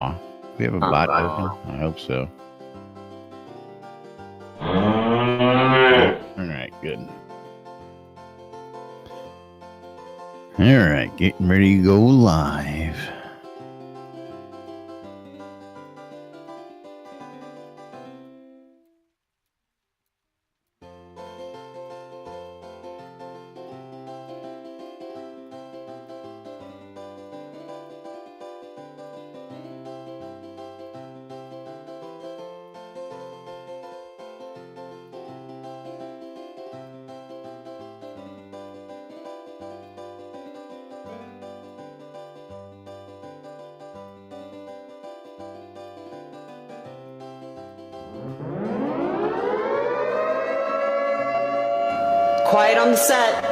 We have a bot open? I hope so. Alright, good. Alright, getting ready to go live. Quiet on the set.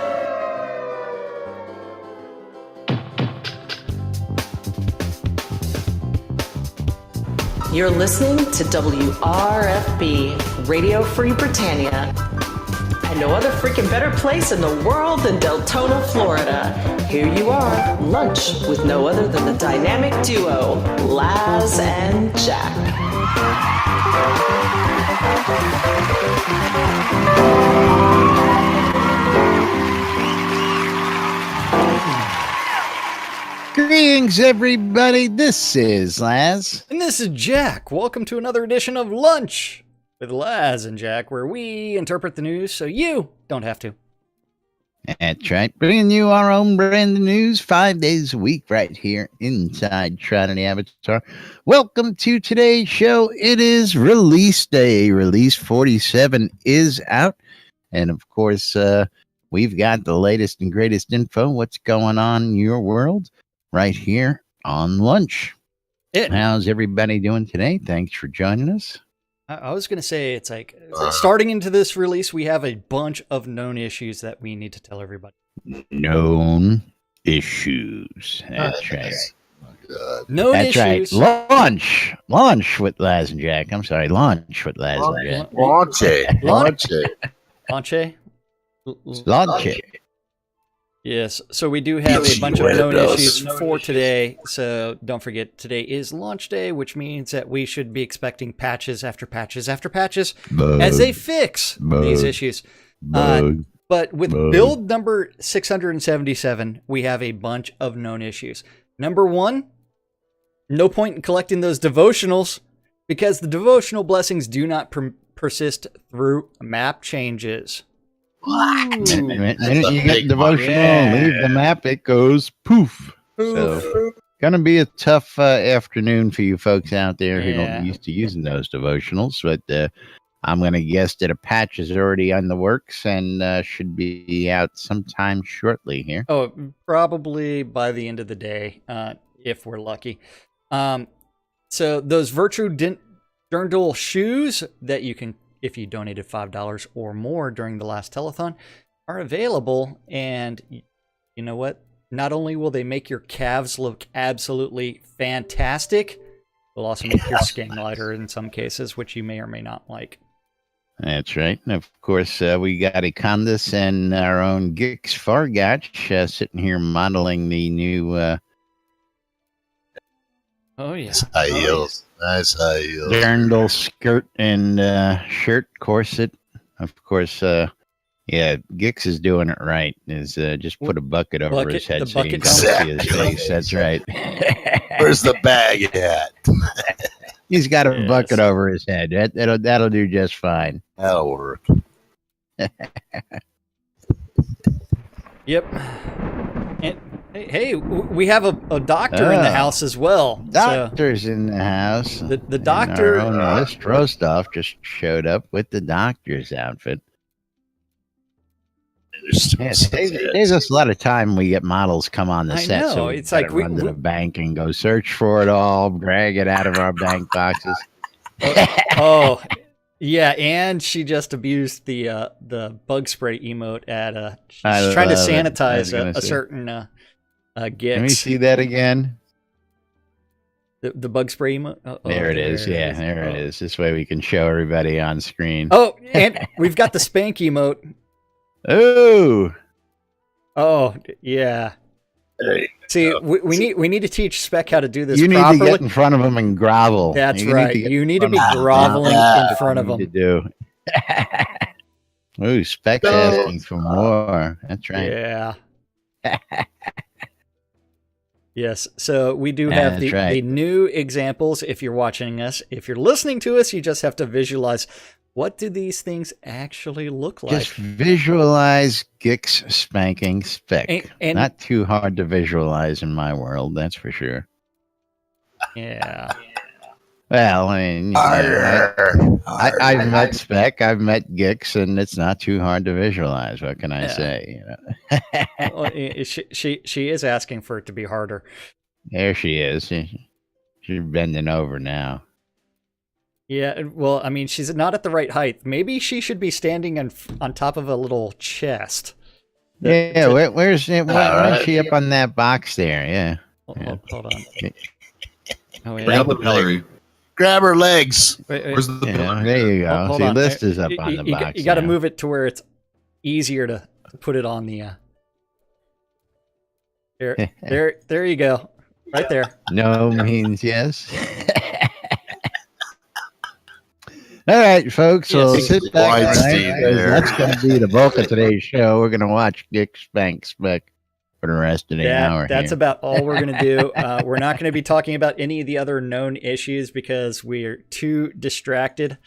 You're listening to WRFB, Radio Free Britannia. And no other freaking better place in the world than Deltona, Florida. Here you are, lunch with no other than the dynamic duo, Laz and Jack. Greetings, everybody. This is Laz. And this is Jack. Welcome to another edition of Lunch with Laz and Jack, where we interpret the news so you don't have to. That's right. Bringing you our own brand of news 5 days a week right here inside Shroud and the Avatar. Welcome to today's show. It is release day. Release 47 is out. And, of course, we've got the latest and greatest info, what's going on in your world, right here on Lunch. How's everybody doing today? Thanks for joining us. I was going to say, it's like, starting into this release, we have a bunch of known issues that we need to tell everybody. Known issues. That's right. Known That's issues. Right. Launch with Laz and Jack. I'm sorry. Launch with Laz and Jack. Launch it. Launch it. Yes, so we do have a bunch of known issues for today, so don't forget, today is launch day, which means that we should be expecting patches after patches after patches as they fix these issues. But with build number 677, we have a bunch of known issues. Number one, no point in collecting those devotionals, because the devotional blessings do not persist through map changes. The minute you get devotional, leave the map, it goes poof. So, gonna be a tough afternoon for you folks out there who don't used to using those devotionals. But I'm gonna guess that a patch is already on the works and should be out sometime shortly here. Oh, probably by the end of the day, if we're lucky. So those Virtue Dirndl shoes that you can, if you donated $5 or more during the last telethon, are available. And you know what? Not only will they make your calves look absolutely fantastic, they'll also make your skin lighter in some cases, which you may or may not like. That's right. And of course, we got a Condis and our own Gix Fargach sitting here modeling the new Nice high heels. Dirndl skirt and shirt corset. Of course, Gix is doing it right. Is just put a bucket over his head so you don't see his face. That's right. Where's the bag at? He's got a bucket over his head. That'll do just fine. That'll work. Yep. And hey, we have a doctor in the house as well. Doctor's in the house. The doctor. Our own List Rostov just showed up with the doctor's outfit. There's just a lot of time we get models come on the set. I know. So it's like we run to the bank and go search for it all, drag it out of our bank boxes. Oh, yeah, and she just abused the bug spray emote at she's trying to sanitize a certain Gix. Let me see that again. The bug spray emote. There it is. Yeah, there it is. This way we can show everybody on screen. Oh, and we've got the spank emote. Oh, Oh, yeah. There you See, go. we need to teach Spec how to do this You need properly. to get in front of him and grovel. That's You right. get You in need to front be of him and groveling grovel. in front of What you him. need to do. Ooh, Spec's No. asking for more. That's right. Yeah. Yes. So we do have That's right. the new examples. If you're watching us, if you're listening to us, you just have to visualize, what do these things actually look like? Just visualize Gix spanking Spec. And- Not too hard to visualize in my world, that's for sure. Yeah. Well, I mean, you know, I've met Spec, I've met Gix, and it's not too hard to visualize. What can I Yeah. say? You know? Well, she is asking for it to be harder. There she is. She's bending over now. Yeah. Well, I mean, she's not at the right height. Maybe she should be standing on top of a little chest. Yeah, where's she up on that box there? Yeah. Hold on. Oh, Bring yeah. up the pillory. Grab her legs. Wait. Where's the Yeah, pillory? there you go. Hold See, on. list is up on the box. You got to now. move it to where it's easier to put it on the. There you go, right there. No means yes. All right, folks. So Yes. sit back. Wide tonight, Steve because there. that's going to be the bulk of today's show. We're going to watch Dick Spank Spec for the rest of the hour. That's here. about all we're going to do. We're not going to be talking about any of the other known issues because we're too distracted.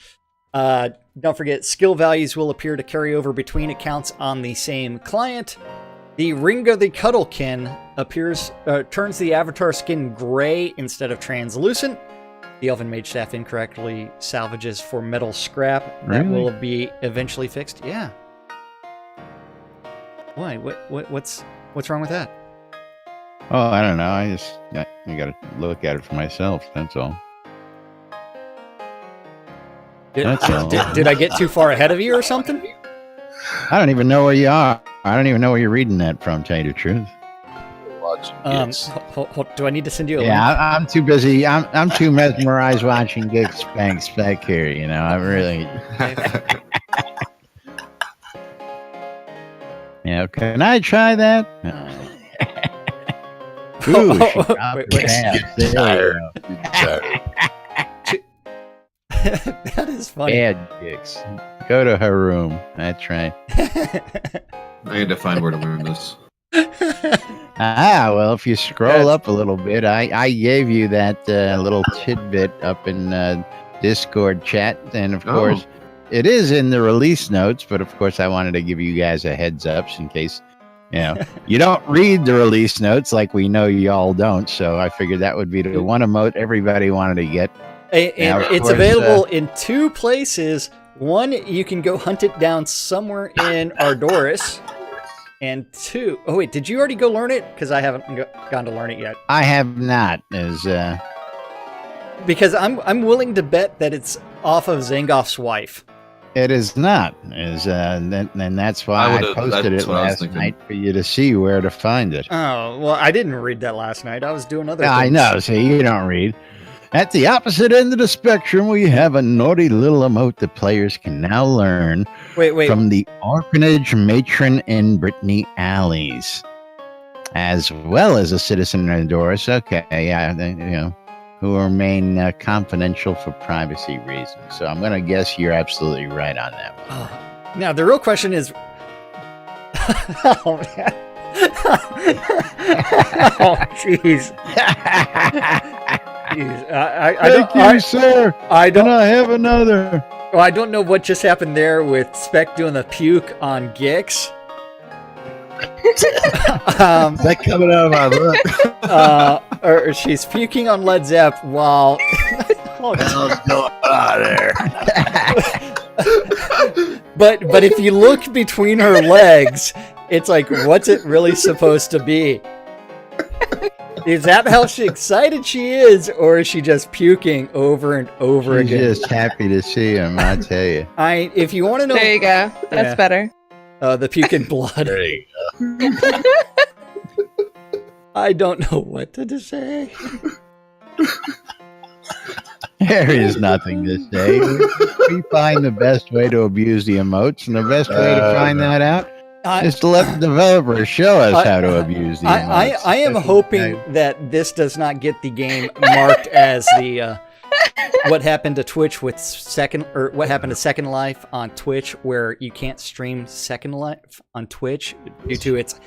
Don't forget, skill values will appear to carry over between accounts on the same client. The Ringo the Cuddlekin turns the avatar skin gray instead of translucent. The Elven Mage Staff incorrectly salvages for metal scrap. That Really? will be eventually fixed. Yeah. Why? What's wrong with that? Oh, I don't know. I got to look at it for myself. That's all. That's all. Did I get too far ahead of you or something? I don't even know where you are. I don't even know where you're reading that from, tell you the truth. Watching kids. Do I need to send you a link? Yeah, I'm too busy. I'm too mesmerized watching Dick Spank Spec here. You know, I really. Yeah, can I try that? Ooh, she dropped Wait. her pants. There Tired. we go. Tired. That is funny. Bad Dicks. Go to her room. That's right. I had to find where to learn this. Well, if you scroll up a little bit, I gave you that little tidbit up in Discord chat, and of course, it is in the release notes. But of course, I wanted to give you guys a heads up in case you don't read the release notes, like we know y'all don't. So I figured that would be the one emote everybody wanted to get. And Now, of it's course, available in two places. One, you can go hunt it down somewhere in Ardoris. And two, oh wait, did you already go learn it? Because I haven't gone to learn it yet. I have not. Because I'm willing to bet that it's off of Zangoff's wife. It is not. And that's why I posted that's it what I was last thinking. night for you to see where to find it. Oh, well, I didn't read that last night. I was doing other things. I know. See, you don't read. At the opposite end of the spectrum, we have a naughty little emote that players can now learn Wait. from the orphanage matron in Brittany Alleys, as well as a citizen in Doris. Okay, yeah, who remain confidential for privacy reasons. So I'm going to guess you're absolutely right on that one. Oh. Now, the real question is... oh, man. Oh, jeez. Thank you, sir. I don't. Can I have another? Well, I don't know what just happened there with Spec doing the puke on Gix. Is that coming out of my butt? Or she's puking on Led Zepp while. Oh, What the hell's going on there? but if you look between her legs, it's like, what's it really supposed to be? Is that how excited she is, or is she just puking over and over She's again? just happy to see him, I tell you. If you want to know, There you go. That's Yeah. better. the puking blood. There you I don't know what to say. There is nothing to say. We find the best way to abuse the emotes, and the best way to find that out Just let the developers show us how to abuse these. I am hoping that this does not get the game marked as the what happened to Twitch with what happened to Second Life on Twitch, where you can't stream Second Life on Twitch due to its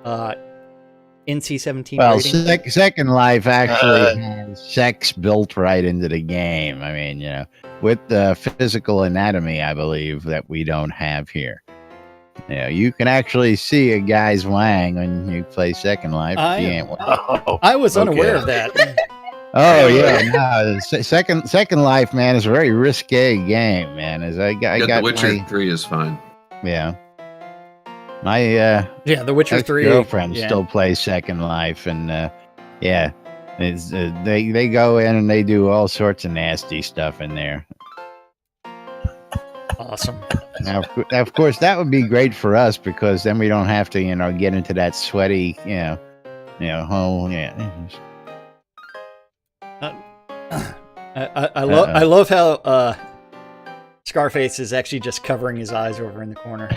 NC-17 well, rating. Second Life actually has sex built right into the game. I mean, with the physical anatomy, I believe, that we don't have here. You can actually see a guy's wang when you play Second Life. I was unaware of that. Oh yeah, no, Second Life, man, is a very risque game, man. I got The Witcher 3 is fine. Yeah. My The Witcher 3 girlfriend still plays Second Life, and they go in and they do all sorts of nasty stuff in there. Awesome. Now, of course, that would be great for us because then we don't have to, get into that sweaty, hole. Yeah. I love how Scarface is actually just covering his eyes over in the corner.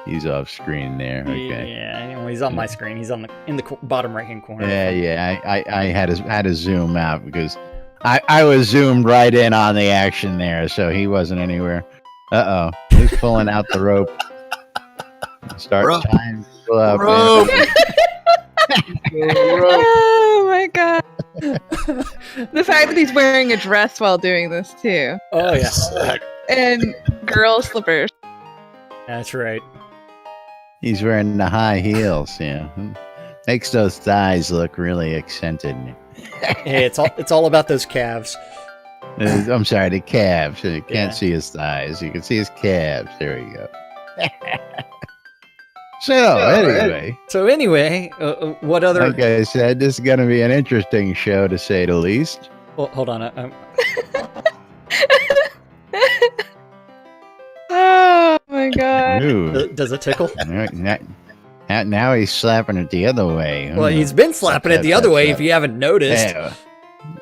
He's off screen there. Okay. Yeah, he's on my screen. He's in the bottom right hand corner. Yeah. I had to zoom out because I was zoomed right in on the action there, so he wasn't anywhere. He's pulling out the rope. Start tying people up. Oh my god. The fact that he's wearing a dress while doing this too. Oh yeah. And girl slippers. That's right. He's wearing the high heels, Makes those thighs look really accented. Hey, it's all about those calves. I'm sorry, the calves. You can't see his thighs. You can see his calves. There we go. So anyway, what other? Like I said, this is going to be an interesting show to say the least. Well, hold on. Oh my god! Does it tickle? Now he's slapping it the other way. Well, he's been slapping it the other way. If you haven't noticed.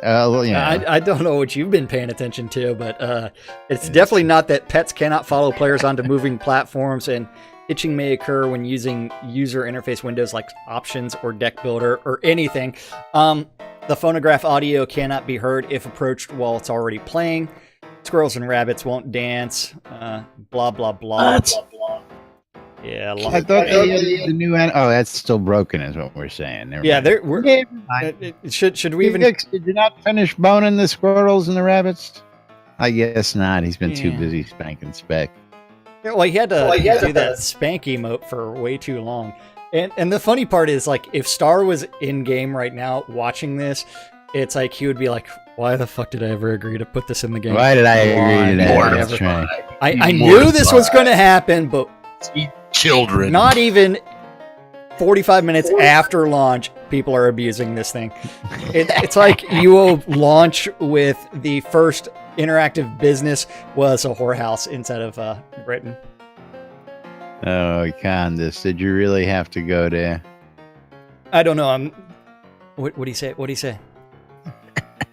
I don't know what you've been paying attention to, but it's definitely not that pets cannot follow players onto moving platforms, and itching may occur when using user interface windows like options or deck builder or anything. The phonograph audio cannot be heard if approached while it's already playing. Squirrels and rabbits won't dance. Blah blah blah. Yeah, I thought the new that's still broken, is what we're saying. Should we even? Did you not finish boning the squirrels and the rabbits? I guess not. He's been too busy spanking Speck. Yeah, well, he had to do that spank emote for way too long. And the funny part is, like, if Starr was in game right now watching this, it's like he would be like, "Why the fuck did I ever agree to put this in the game? Why did I agree to that? I knew this was going to happen, but." Children. Not even 45 minutes after launch, people are abusing this thing. It's like you launch with the first interactive business was a whorehouse inside of Britain. Oh, Candace, did you really have to go there? I don't know. What do you say? What do you say?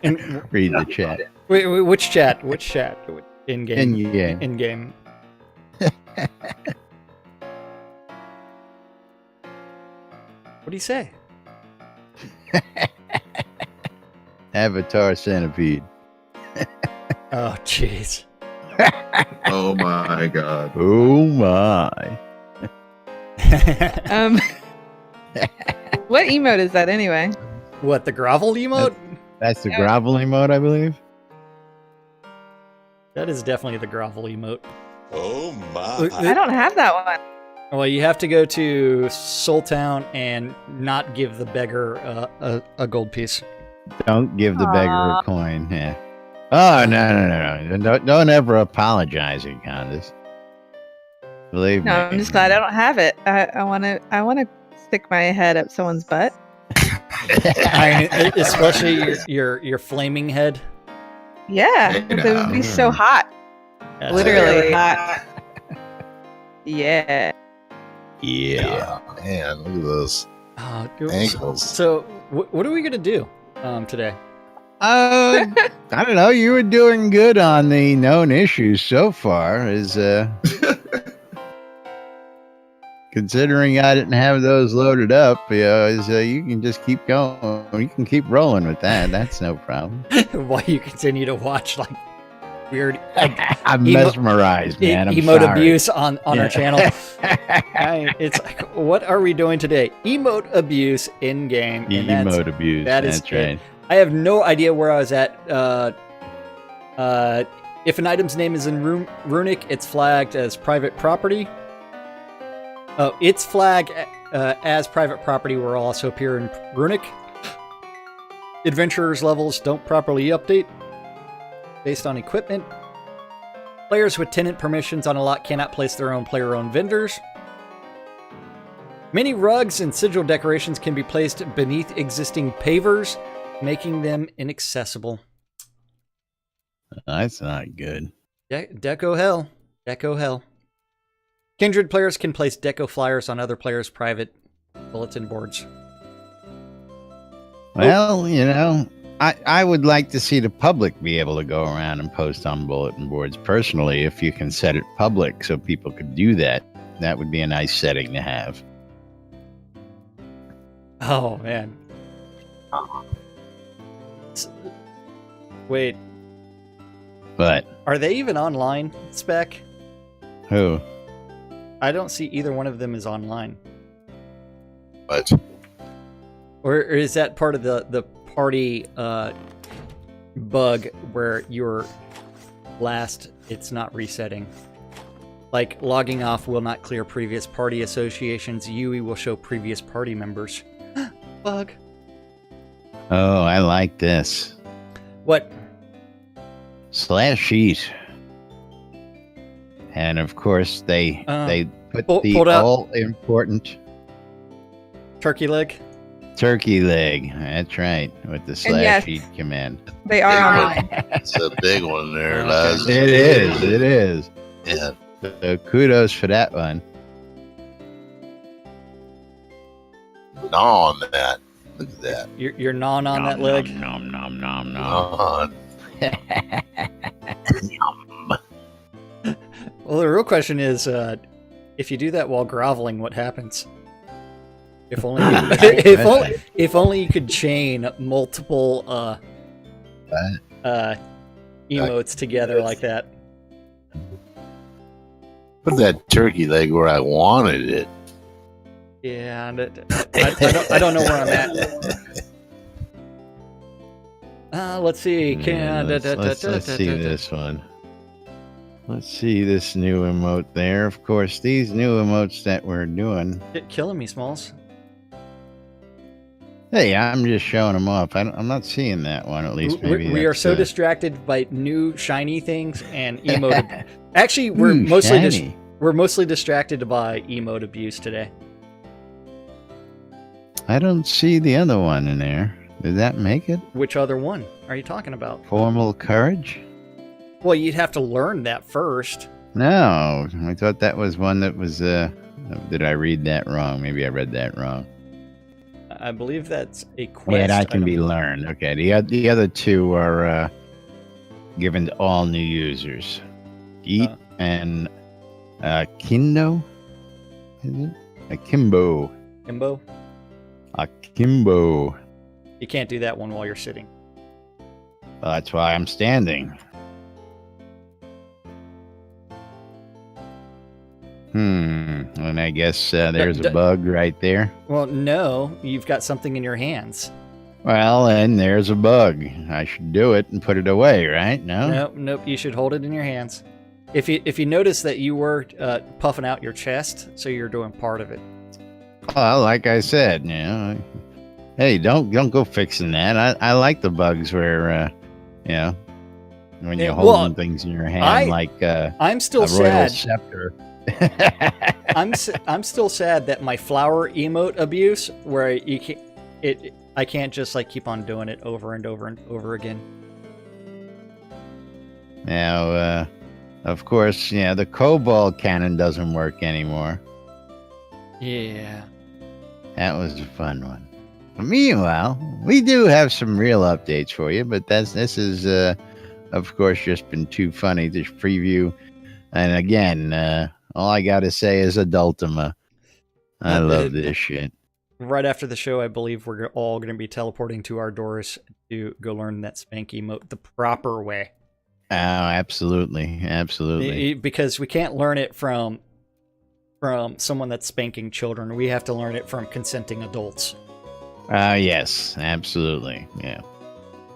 Read the chat. Wait, which chat? Which chat? In game. In game. What do you say? Avatar Centipede. Oh, jeez. Oh my god. Oh my. What emote is that anyway? What, the grovel emote? That's the grovel emote, I believe. That is definitely the grovel emote. Oh my. I don't have that one. Well, you have to go to Soul Town and not give the beggar a gold piece. Don't give the beggar a coin. Yeah. Oh, no. Don't ever apologize, Candace. Believe me. No, I'm just glad I don't have it. I want to stick my head up someone's butt. Especially your flaming head. Yeah, it would be so hot. That's Literally hot. Yeah. Yeah. Man, look at those ankles. So, what are we going to do today? I don't know. You were doing good on the known issues so far. considering I didn't have those loaded up, you can just keep going. You can keep rolling with that. That's no problem. While you continue to watch like weird, I'm mesmerized, man. I'm emote sorry. abuse on our channel. It's like, what are we doing today? Emote abuse in game. Emote abuse. That's right. it. I have no idea where I was at. If an item's name is in Runic, it's flagged as private property. Oh, its flag as private property will also appear in Runic. Adventurers' levels don't properly update based on equipment. Players with tenant permissions on a lot cannot place their own player-owned vendors. Many rugs and sigil decorations can be placed beneath existing pavers, making them inaccessible. That's not good. Deco hell. Deco hell. Kindred players can place deco flyers on other players' private bulletin boards. Well, I would like to see the public be able to go around and post on bulletin boards personally. If you can set it public so people could do that, that would be a nice setting to have. Oh, man. Wait. But are they even online, Spec? who? I don't see either one of them is online. What? Or is that part of the party bug where you're last, it's not resetting? Like, logging off will not clear previous party associations. UE will show previous party members. Bug. Oh, I like this. What? /sheet. And of course, they put the pulled out. all-important Turkey leg? turkey leg. That's right, with the /sheet command. They are online. It's a big one there, Laz. It is. Yeah. So kudos for that one. Gnaw on that. Look at that. You're gnawing on that leg? Nom. Gnaw on. Well, the real question is, if you do that while groveling, what happens? If only, if only you could chain multiple emotes together like that. Put that turkey leg where I wanted it. Yeah, I don't know where I'm at. Let's see. Let's see this one. Let's see this new emote there. Of course, these new emotes that we're doing. You're killing me, Smalls. Hey, I'm just showing them off. I'm not seeing that one, at least. Maybe we are that's, so distracted by new shiny things and emote. Actually, we're mostly distracted by emote abuse today. I don't see the other one in there. Did that make it? Which other one are you talking about? Formal courage? Well, you'd have to learn that first. No, I thought that was one that was. Did I read that wrong? Maybe I read that wrong. I believe that's a quest. Yeah, that can be learned. Okay, the other two are given to all new users. Eat and Kindo? Is it? Akimbo. Kimbo? Akimbo. You can't do that one while you're sitting. Well, that's why I'm standing. And I guess there's a bug right there. Well, no, you've got something in your hands. Well, and there's a bug. I should do it and put it away, right? No? Nope. You should hold it in your hands. If you notice that you were puffing out your chest, so you're doing part of it. Well, like I said, hey, don't go fixing that. I like the bugs where, when you're holding things in your hand, I'm still a royal sad. Scepter. I'm still sad that my flower emote abuse, where I can't just keep on doing it over and over and over again. Now, of course, the cobalt cannon doesn't work anymore. Yeah, that was a fun one. But meanwhile, we do have some real updates for you, but this is, of course, just been too funny to preview. And again, all I got to say is Ultima. I love this shit. Right after the show, I believe we're all going to be teleporting to our doors to go learn that spank emote the proper way. Oh, absolutely, absolutely. Because we can't learn it from someone that's spanking children. We have to learn it from consenting adults. Yes, absolutely. Yeah.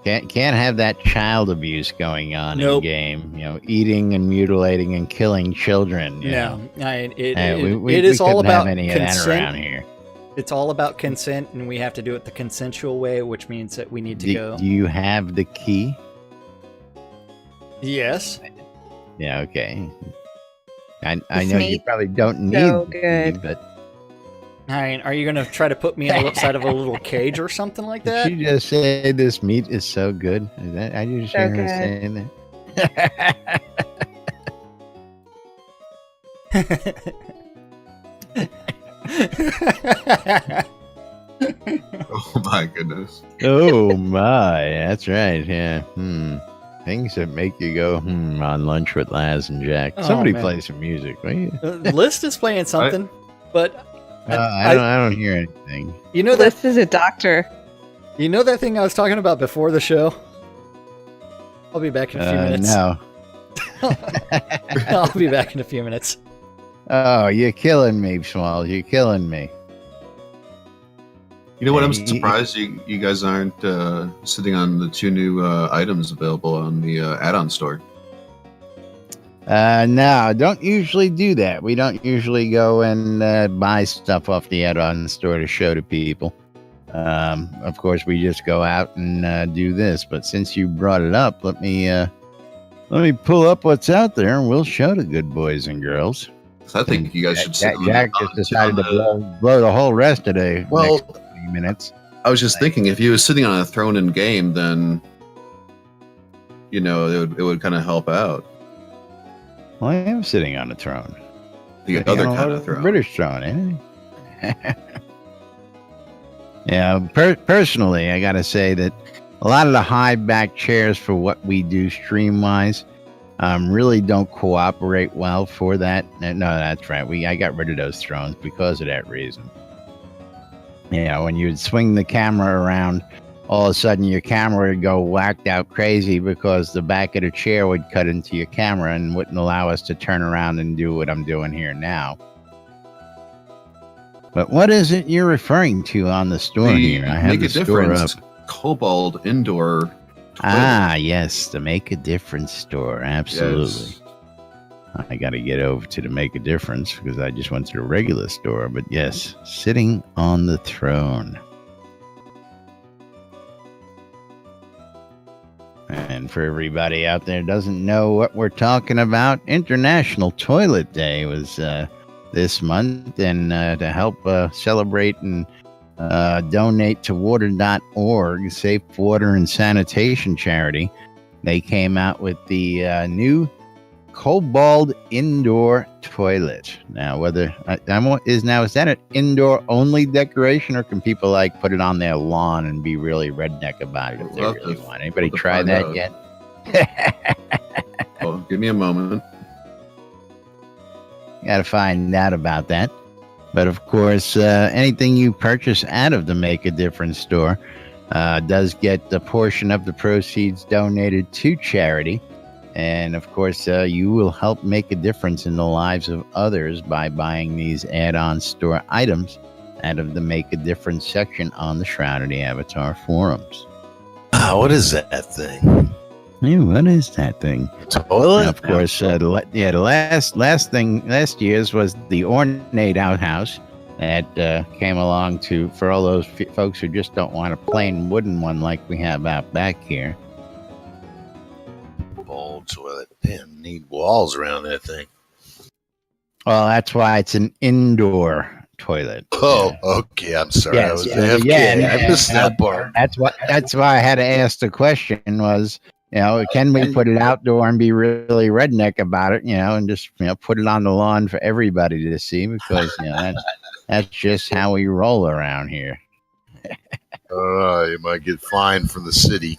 Can't have that child abuse going on in game. Eating and mutilating and killing children. It is all about any consent. of that around here. It's all about consent, and we have to do it the consensual way, which means that we need to go. Do you have the key? Yes. Yeah. Okay. I know you probably don't need the key, but. Are you going to try to put me outside of a little cage or something like that? Did you just say this meat is so good? I just hear her saying that. Oh my goodness. Oh my, that's right. Yeah. Things that make you go on lunch with Laz and Jack. Somebody play some music, will you? List is playing something, but. I don't hear anything. You know that List is a doctor. You know that thing I was talking about before the show? I'll be back in a few minutes. No. I'll be back in a few minutes. Oh, you're killing me, Schwal. You're killing me. You know what? I'm surprised you guys aren't sitting on the 2 new items available on the add-on store. No, don't usually do that. We don't usually go and buy stuff off the add-on store to show to people. Of course, we just go out and do this. But since you brought it up, let me pull up what's out there, and we'll show the good boys and girls. I think you guys should sit on Jack just decided to blow the whole rest of the next 20 minutes. I was just thinking, if he was sitting on a throne in game, then it would kind of help out. Well, I am sitting on a throne. The other kind of throne. British throne, eh? Yeah, personally, I got to say that a lot of the high back chairs for what we do stream-wise really don't cooperate well for that. No, that's right. I got rid of those thrones because of that reason. Yeah, when you would swing the camera around, all of a sudden your camera would go whacked out crazy because the back of the chair would cut into your camera and wouldn't allow us to turn around and do what I'm doing here now. But what is it you're referring to on the store here? I have the store up. Kobold indoor toilet. Yes, the Make a Difference store. Absolutely. Yes. I got to get over to the Make a Difference because I just went to the regular store. But yes, sitting on the throne. And for everybody out there who doesn't know what we're talking about, International Toilet Day was this month. And to help celebrate and donate to water.org, Safe Water and Sanitation Charity, they came out with the new Kobold indoor toilet. Now, is that an indoor only decoration, or can people put it on their lawn and be really redneck about it if they really want? Anybody try that yet? Well, give me a moment. Got to find out about that. But of course, anything you purchase out of the Make a Difference store does get a portion of the proceeds donated to charity. And of course, you will help make a difference in the lives of others by buying these add-on store items out of the Make a Difference section on the Shroud of the Avatar forums. What is that thing? Hey, what is that thing? Toilet? And of course, the last year's was the ornate outhouse that came along for all those folks who just don't want a plain wooden one like we have out back here. Old toilet. Damn, need walls around that thing. Well, that's why it's an indoor toilet. Oh, okay. I'm sorry. Yes, I was AFK. I missed that part. That's why I had to ask the question was, can we put it outdoor and be really redneck about it, and just, put it on the lawn for everybody to see, because, that's just how we roll around here. You might get fined from the city.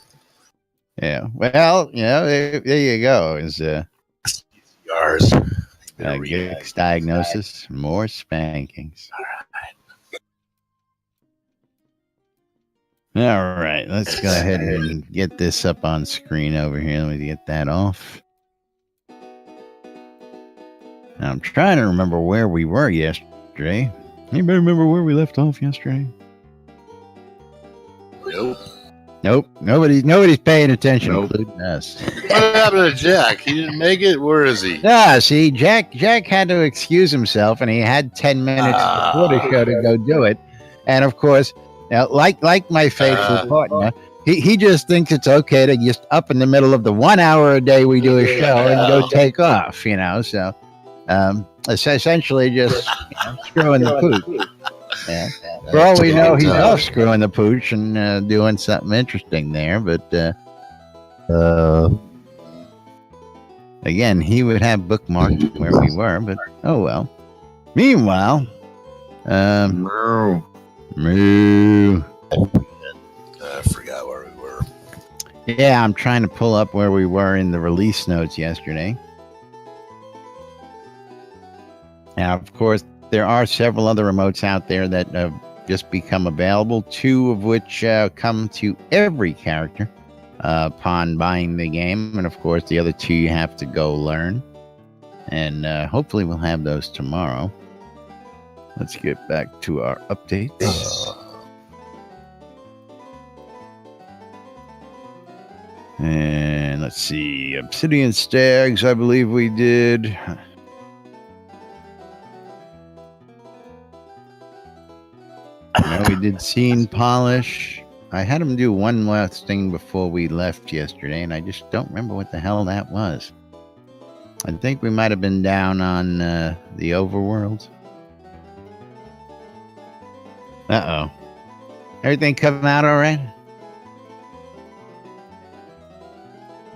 Yeah. Well, there you go. Is Yars. Geek's diagnosis, more spankings. All right, let's go ahead and get this up on screen over here. Let me get that off. Now, I'm trying to remember where we were yesterday. Anybody remember where we left off yesterday? Nope. Nobody's paying attention, including us. What happened to Jack? He didn't make it? Where is he? See, Jack had to excuse himself, and he had 10 minutes before the show to go do it. And of course, like my faithful partner, he just thinks it's okay to just up in the middle of the 1 hour a day we do a show and go take off, So it's essentially just screwing the pooch. Yeah. For all we know, he's off screwing the pooch and doing something interesting there. But again, he would have bookmarked where we were. But oh well. Meanwhile, moo. I forgot where we were. Yeah, I'm trying to pull up where we were in the release notes yesterday. Now, of course, there are several other remotes out there that have just become available, 2 of which come to every character upon buying the game. And, of course, the other 2 you have to go learn. And hopefully we'll have those tomorrow. Let's get back to our updates. And let's see. Obsidian Stags, I believe we did. No, we did scene polish. I had him do one last thing before we left yesterday, and I just don't remember what the hell that was. I think we might have been down on the overworld. Uh-oh. Everything come out all right?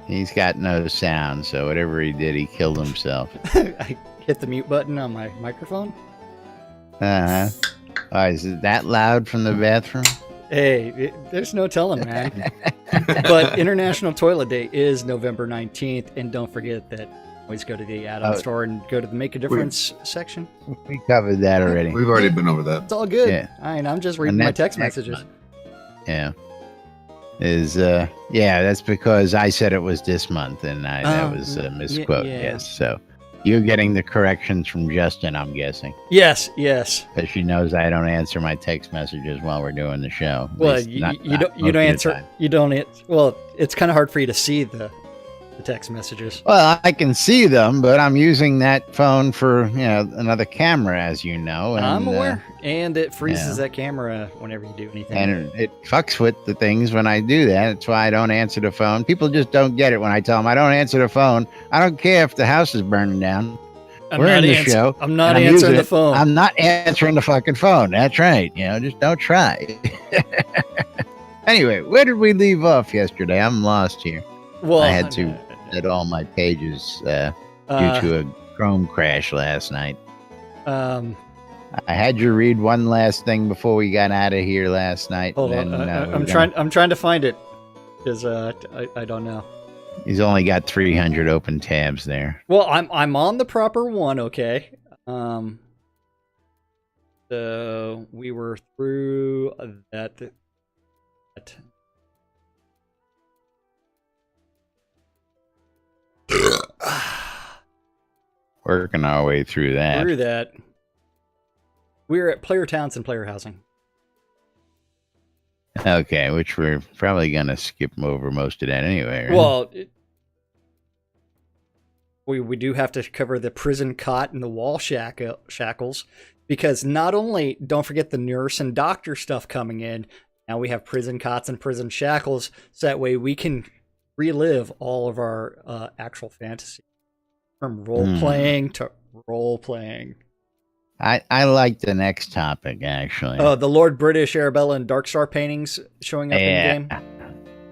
He's got no sound, so whatever he did, he killed himself. I hit the mute button on my microphone. Uh-huh. Oh, is it that loud from the bathroom? Hey, there's no telling, man. But International Toilet Day is November 19th, and don't forget that always go to the add-on store and go to the Make a Difference section. We covered that already. We've already been over that. It's all good. Yeah. I'm just reading my text messages. Yeah. That's because I said it was this month, and that was a misquote. Yeah. Yes, so you're getting the corrections from Justin, I'm guessing. Yes. Because she knows I don't answer my text messages while we're doing the show. Well, you don't answer. You don't. Well, it's kind of hard for you to see the text messages. Well, I can see them, but I'm using that phone for another camera, as you know. And, I'm aware, and it freezes that camera whenever you do anything. And it fucks with the things when I do that. That's why I don't answer the phone. People just don't get it when I tell them I don't answer the phone. I don't care if the house is burning down. We're in the show. I'm not answering the phone. I'm not answering the fucking phone. That's right. Just don't try. Anyway, where did we leave off yesterday? I'm lost here. Well, I had to edit all my pages due to a Chrome crash last night. I had you read one last thing before we got out of here last night. Hold on. I'm trying to find it because I don't know. He's only got 300 open tabs there. Well, I'm on the proper one. Okay. So we were through that. Working our way through that. We're at player towns and player housing. Okay, which we're probably going to skip over most of that anyway, right? Well, we do have to cover the prison cot and the wall shackles, because not only, don't forget the nurse and doctor stuff coming in, now we have prison cots and prison shackles, so that way we can relive all of our actual fantasy. From role-playing to role-playing. I like the next topic, actually. Oh, the Lord British, Arabella, and Dark Star paintings showing up in game.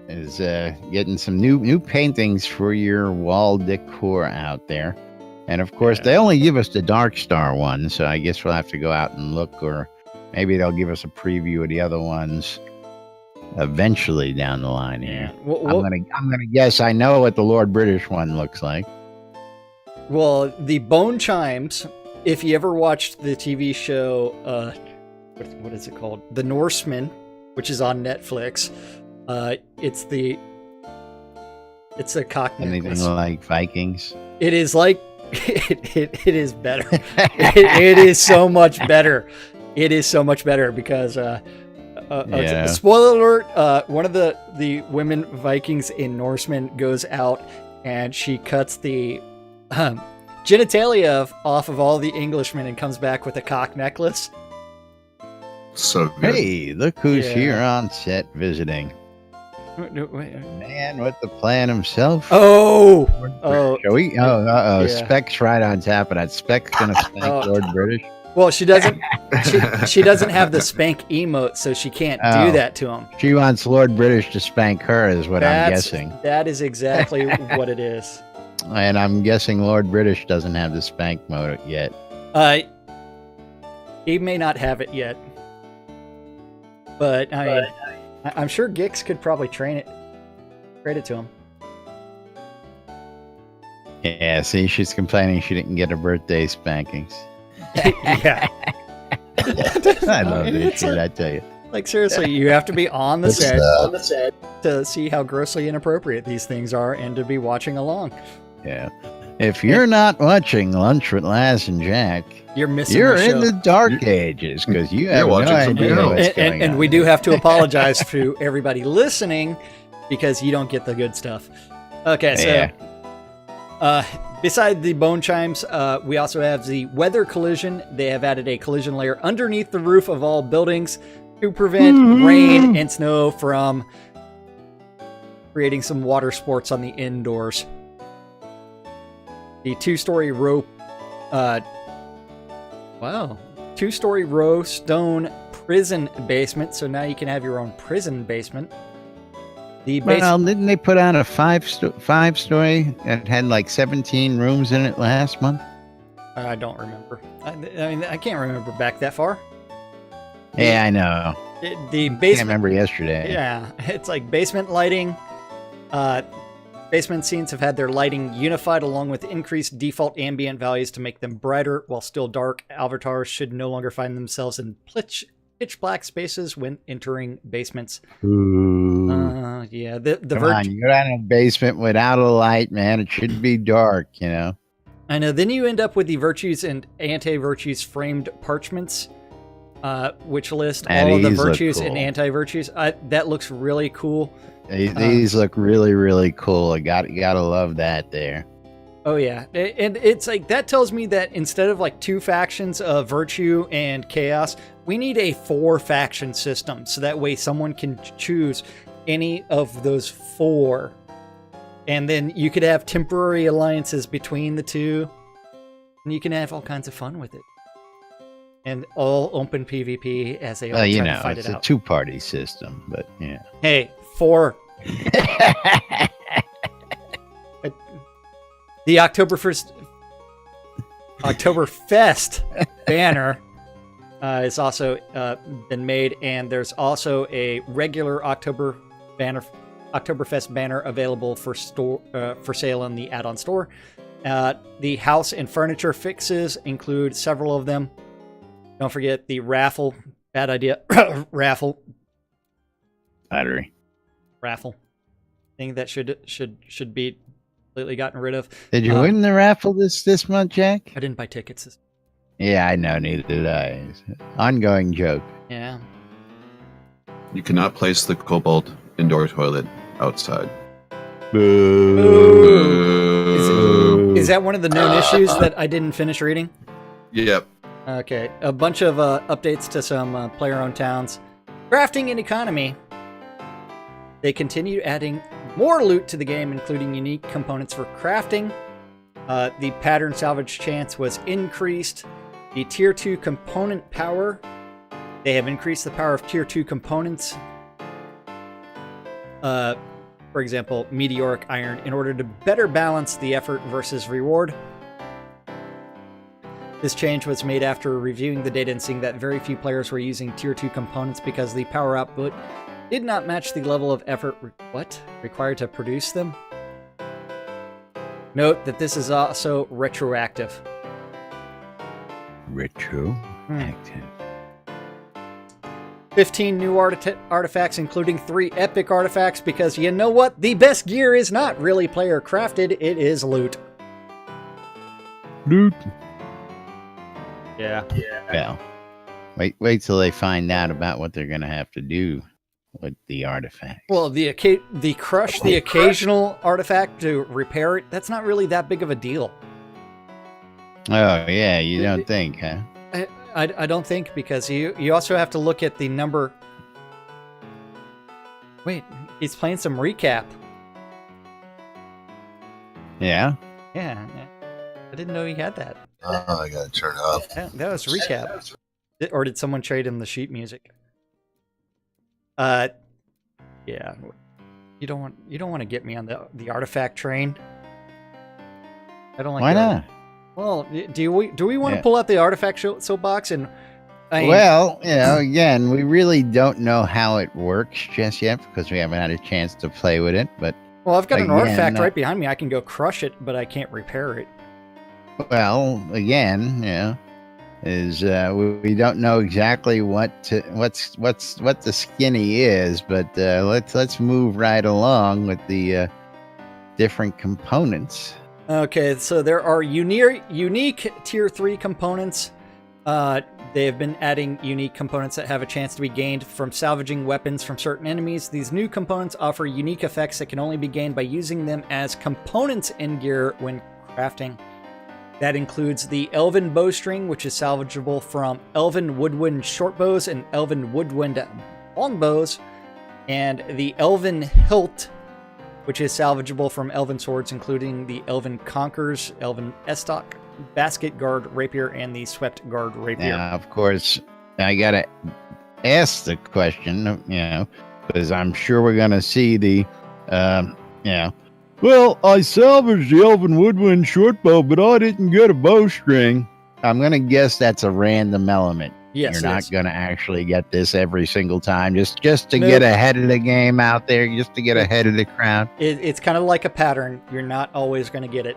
Is getting some new paintings for your wall decor out there. And, of course, they only give us the Dark Star one, so I guess we'll have to go out and look, or maybe they'll give us a preview of the other ones eventually down the line here. Well, I'm gonna guess I know what the Lord British one looks like. Well, the bone chimes, if you ever watched the TV show, what is it called? The Norseman, which is on Netflix. It's a cock Anything necklace. like Vikings? It is like it is better. It is so much better. It is so much better because Yeah. spoiler alert, one of the women Vikings in Norseman goes out and she cuts the genitalia off of all the Englishmen and comes back with a cock necklace. So good. Hey, look who's Yeah. here on set visiting. Man with the plan himself. Oh, Shall we? Oh, Yeah. Speck's right on top of that. Speck's gonna spank Oh. Lord British. well, she doesn't. She doesn't have the spank emote, so she can't do Oh. that to him. She wants Lord British to spank her, is what I'm guessing. That is exactly what it is. And I'm guessing Lord British doesn't have the spank mode yet. He may not have it yet, but I mean, I'm sure Gix could probably train it to him. Yeah, see, she's complaining she didn't get her birthday spankings. Yeah. I love this It's shit, like- I tell you. Like seriously, you have to be on the It's, set to see how grossly inappropriate these things are and to be watching along. Yeah. If you're not watching Lunch with Laz and Jack, You're missing you're the in show. the dark ages because you have no watching something idea else. what's going and on. we do have to apologize to everybody listening because you don't get the good stuff. Okay, so Yeah. beside the bone chimes, we also have the weather collision. They have added a collision layer underneath the roof of all buildings to prevent rain and snow from creating some water sports on the indoors. The two-story row stone prison basement. So now you can have your own prison basement. The basement. Well, didn't they put on a five-story that had like 17 rooms in it last month? I don't remember. I mean, I can't remember back that far. Yeah, I know. The Can't basement. remember yesterday. Yeah, it's like basement lighting. Basement scenes have had their lighting unified along with increased default ambient values to make them brighter while still dark. Avatars should no longer find themselves in pitch black spaces when entering basements. Ooh. Yeah, the Come on, you go down in a basement without a light, man. It should be dark, you know. I know. Then you end up with the virtues and anti-virtues framed parchments, which list And all of the these look virtues and cool. anti-virtues. That looks really cool. These look really, really cool. You gotta love that there. Oh yeah, and it's like that tells me that instead of like two factions of virtue and chaos, we need a 4-faction system, so that way someone can choose any of those 4, and then you could have temporary alliances between the two, and you can have all kinds of fun with it, and all open PvP as they all Well, you try to know, fight it's it a out. 2-party system, but yeah. Hey, 4. The Oktoberfest banner is also been made, and there's also a regular Oktoberfest banner available for sale in the add-on store. The house and furniture fixes include several of them. Don't forget the raffle. Bad idea. Raffle Battery. thing that should be completely gotten rid of. Did you win the raffle this month, Jack? I didn't buy tickets. Yeah, I know. Neither did I. Ongoing joke. Yeah. You cannot place the Cobalt indoor toilet outside. Boo. Is that one of the known issues that I didn't finish reading? Yep. Okay, a bunch of updates to some player-owned towns. Crafting and economy. They continue adding more loot to the game, including unique components for crafting. The pattern salvage chance was increased. The Tier 2 component power. They have increased the power of Tier 2 components. For example, meteoric iron, in order to better balance the effort versus reward. This change was made after reviewing the data and seeing that very few players were using Tier 2 components because the power output did not match the level of effort required to produce them. Note that this is also retroactive. Retroactive. 15 new artifacts, including 3 epic artifacts, because you know what? The best gear is not really player crafted, it is loot. Loot. Yeah. Well, wait till they find out about what they're going to have to do with the artifact. Well, the crush the occasional artifact to repair it, that's not really that big of a deal. Oh, yeah, you don't think, huh? I don't think, because you also have to look at the number. Wait, he's playing some recap. Yeah? Yeah. I didn't know he had that. Oh, I gotta turn it off. That was recap. Or did someone trade him the sheet music? Yeah. You don't want to get me on the artifact train. I don't like. Why not? Well, do we want to pull out the artifact soapbox and? Well, again, we really don't know how it works just yet because we haven't had a chance to play with it. But I've got an artifact right behind me. I can go crush it, but I can't repair it. Well, again, we don't know exactly what the skinny is, but let's move right along with the different components. Okay, so there are unique tier 3 components. They have been adding unique components that have a chance to be gained from salvaging weapons from certain enemies. These new components offer unique effects that can only be gained by using them as components in gear when crafting. That includes the Elven Bowstring, which is salvageable from Elven Woodwind Shortbows and Elven Woodwind Longbows, and the Elven Hilt, which is salvageable from Elven Swords, including the Elven Conkers, Elven Estoc, Basket Guard Rapier, and the Swept Guard Rapier. Now, of course, I gotta ask the question, because I'm sure we're gonna see the, well, I salvaged the Elven Woodwind Shortbow, but I didn't get a bowstring. I'm gonna guess that's a random element. Yes, you're not gonna actually get this every single time, just to get ahead of the game out there, just to get ahead of the crowd. It's kind of like a pattern. You're not always gonna get it.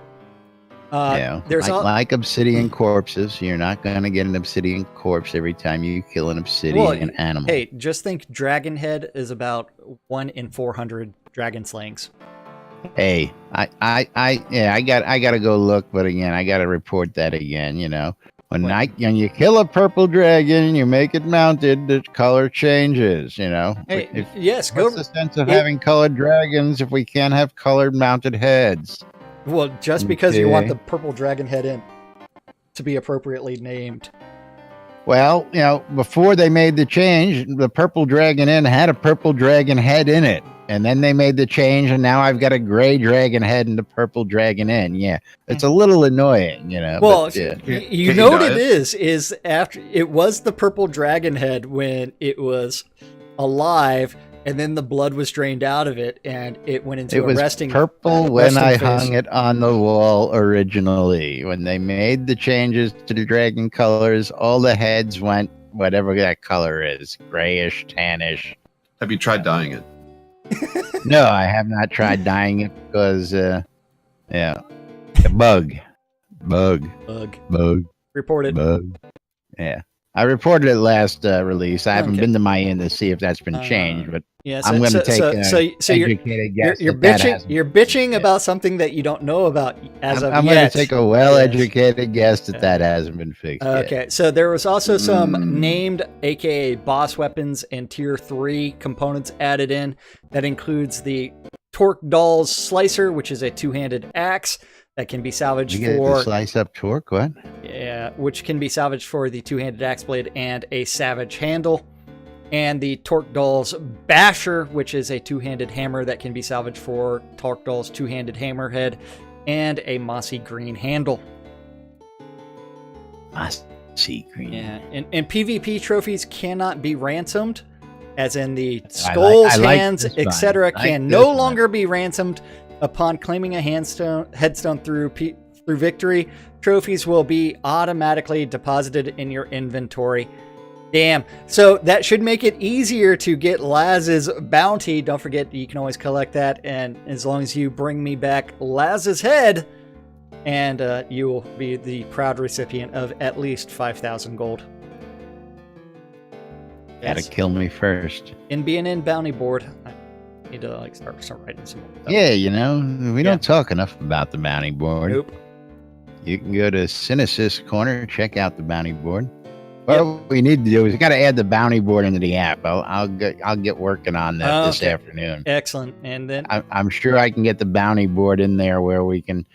There's like obsidian corpses. You're not going to get an obsidian corpse every time you kill an obsidian animal. Hey, just think Dragon Head is about 1 in 400 dragon slayings. Hey, I got to go look, but again, I got to report that again, When you kill a purple dragon, you make it mounted, the color changes, Hey, what's the sense of having colored dragons if we can't have colored mounted heads? Well, just because you want the purple dragon head in to be appropriately named. Well, before they made the change, the purple dragon inn had a purple dragon head in it. And then they made the change, and now I've got a gray dragon head and the purple dragon inn. Yeah, it's a little annoying, Well, but, yeah. you know what it is after it was the purple dragon head when it was alive, and then the blood was drained out of it, and it went into a resting. It was purple when I phase. hung it on the wall originally. When they made the changes to the dragon colors, all the heads went whatever that color is, grayish, tannish. Have you tried dyeing it? No, I have not tried dyeing it because, the bug. Reported. Bug. Yeah. I reported it last release. I haven't been to my inn to see if that's been changed, but I'm going to take educated guess. You're bitching about something that you don't know about as of yet. I'm going to take a well-educated guess that hasn't been fixed Okay, yet. so there was also some named, aka boss weapons and tier 3 components added in. That includes the Torque Doll's Slicer, which is a two-handed axe that can be salvaged for slice up torque. What? Yeah, which can be salvaged for the two-handed axe blade and a savage handle. And the Torque Doll's Basher, which is a two-handed hammer that can be salvaged for Torque Doll's two-handed hammerhead and a mossy green handle. Mossy green. Yeah, and PvP trophies cannot be ransomed, as in the skulls, hands, etc. can no longer be ransomed. Upon claiming a headstone through victory, trophies will be automatically deposited in your inventory. Damn. So that should make it easier to get Laz's bounty. Don't forget, you can always collect that, and as long as you bring me back Laz's head, and you will be the proud recipient of at least 5,000 gold. Gotta kill me first. In BNN bounty board, I need to like start writing some more. Yeah, we don't talk enough about the bounty board. Nope. You can go to Cynicist Corner, check out the bounty board. What we need to do is we got to add the bounty board into the app. I'll get working on that this afternoon. Excellent. And then I'm sure I can get the bounty board in there where we can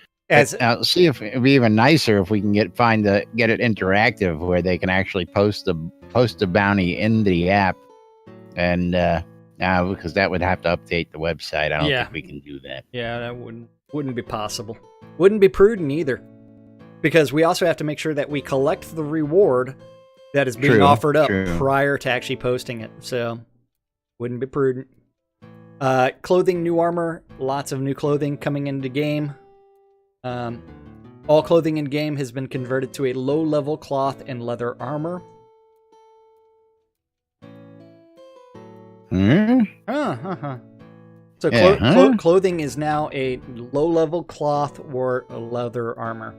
see if it'd be even nicer if we can get it interactive where they can actually post the bounty in the app, and because that would have to update the website. I don't think we can do that. Yeah, that wouldn't be possible. Wouldn't be prudent either, because we also have to make sure that we collect the reward that is being offered up prior to actually posting it. So, wouldn't be prudent. Clothing, new armor, lots of new clothing coming into game. All clothing in game has been converted to a low-level cloth and leather armor. So clothing is now a low-level cloth or leather armor.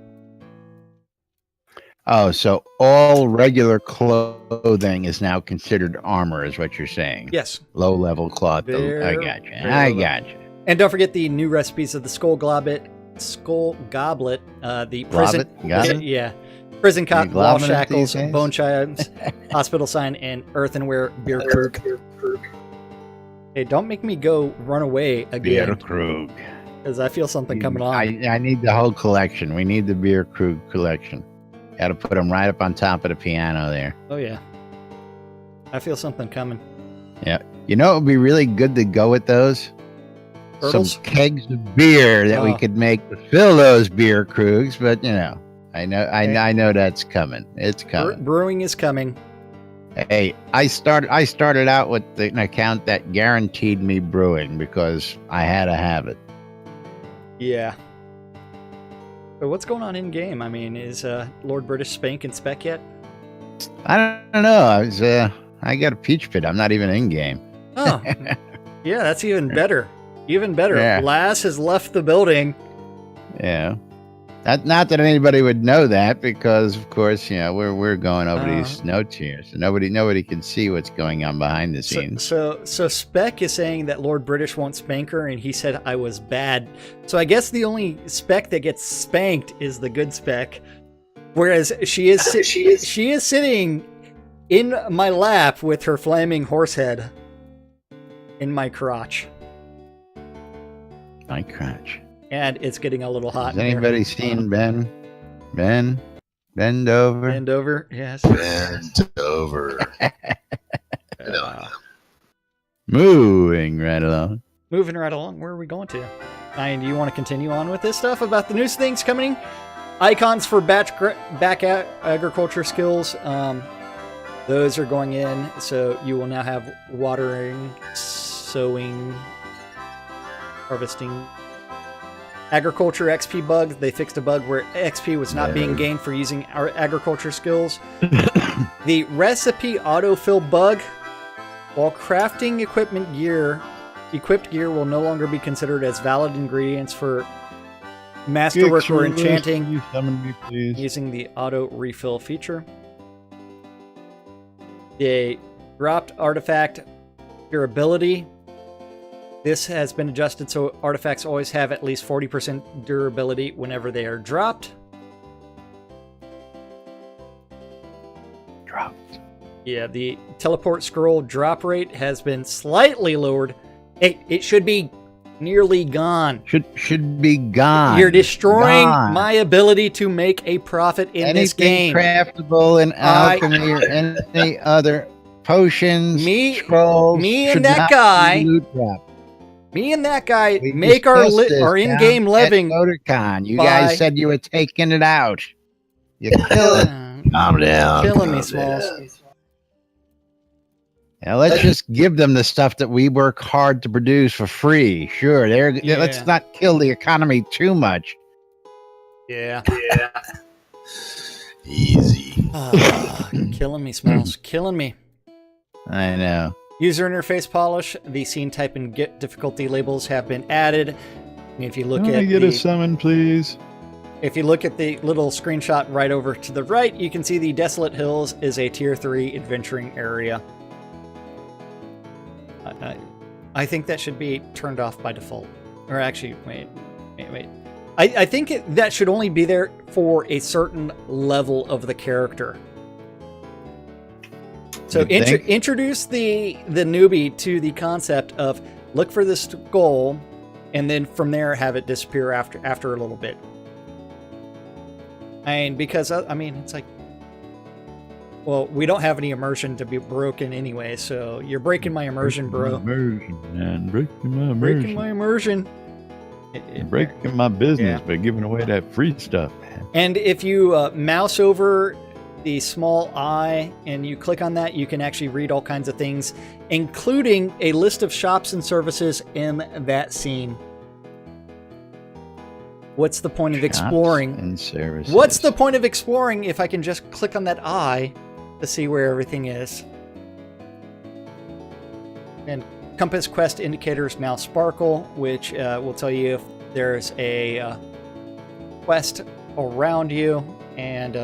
Oh, so all regular clothing is now considered armor, is what you're saying? Yes. Low-level cloth. I gotcha. And don't forget the new recipes of the skull goblet, the prison, prison cot, wall shackles, bone chimes, hospital sign, and earthenware beer krug. Hey, don't make me go run away again. Beer krug. Because I feel something coming on. I need the whole collection. We need the beer krug collection. Got to put them right up on top of the piano there. Oh, yeah. I feel something coming. Yeah. You know, it would be really good to go with those? Turtles? Some kegs of beer that we could make to fill those beer krugs, but, I know that's coming. It's coming. Brewing is coming. Hey, I started out with an account that guaranteed me brewing because I had to have it. Yeah. But what's going on in game? I mean, is Lord British Spank and Spec yet? I don't know. I got a peach pit. I'm not even in game. Oh, yeah, that's even better. Even better. Yeah. Laz has left the building. Yeah. Not that anybody would know that because, of course, we're going over these notes here, so nobody can see what's going on behind the scenes. So Spec is saying that Lord British won't spank her, and he said I was bad. So I guess the only Spec that gets spanked is the good Spec, whereas she is sitting in my lap with her flaming horse head in my crotch. My crotch. And it's getting a little hot. Has anybody seen Ben? Bend over. Bend over, yes. Bend over. Moving right along. Moving right along. Where are we going to? And do you want to continue on with this stuff about the new things coming? Icons for back agriculture skills. Those are going in, so you will now have watering, sowing, harvesting. Agriculture XP bug. They fixed a bug where XP was not being gained for using our agriculture skills. The recipe autofill bug. While crafting equipped gear will no longer be considered as valid ingredients for masterwork or enchanting. You summon me, please. Using the auto refill feature. They dropped artifact durability. This has been adjusted so artifacts always have at least 40% durability whenever they are dropped. Dropped. Yeah, the teleport scroll drop rate has been slightly lowered. It should be nearly gone. Should be gone. You're destroying my ability to make a profit in this game. Craftable in alchemy or any other potions, scrolls. Me and that guy make our in-game living. Motorcon. You guys said you were taking it out. You Calm down. Killing me, Smalls. Now let's just give them the stuff that we work hard to produce for free. Sure, let's not kill the economy too much. Yeah. Easy. Killing me, Smalls. Killing me. I know. User interface polish. The scene type and get difficulty labels have been added. If you look Can I get a summon, please? If you look at the little screenshot right over to the right, you can see the Desolate Hills is a Tier 3 adventuring area. I think that should be turned off by default. Or actually, wait. I think that should only be there for a certain level of the character. So introduce the newbie to the concept of look for this goal, and then from there have it disappear after a little bit. I mean, because it's like, well, we don't have any immersion to be broken anyway, so you're breaking my immersion, bro. Breaking my immersion. Breaking my immersion. Breaking my business by giving away that free stuff, man. And if you mouse over the small eye and you click on that, you can actually read all kinds of things, including a list of shops and services in that scene. What's the point of exploring? And services. What's the point of exploring if I can just click on that eye to see where everything is? And compass quest indicators now sparkle, which will tell you if there's a quest around you, and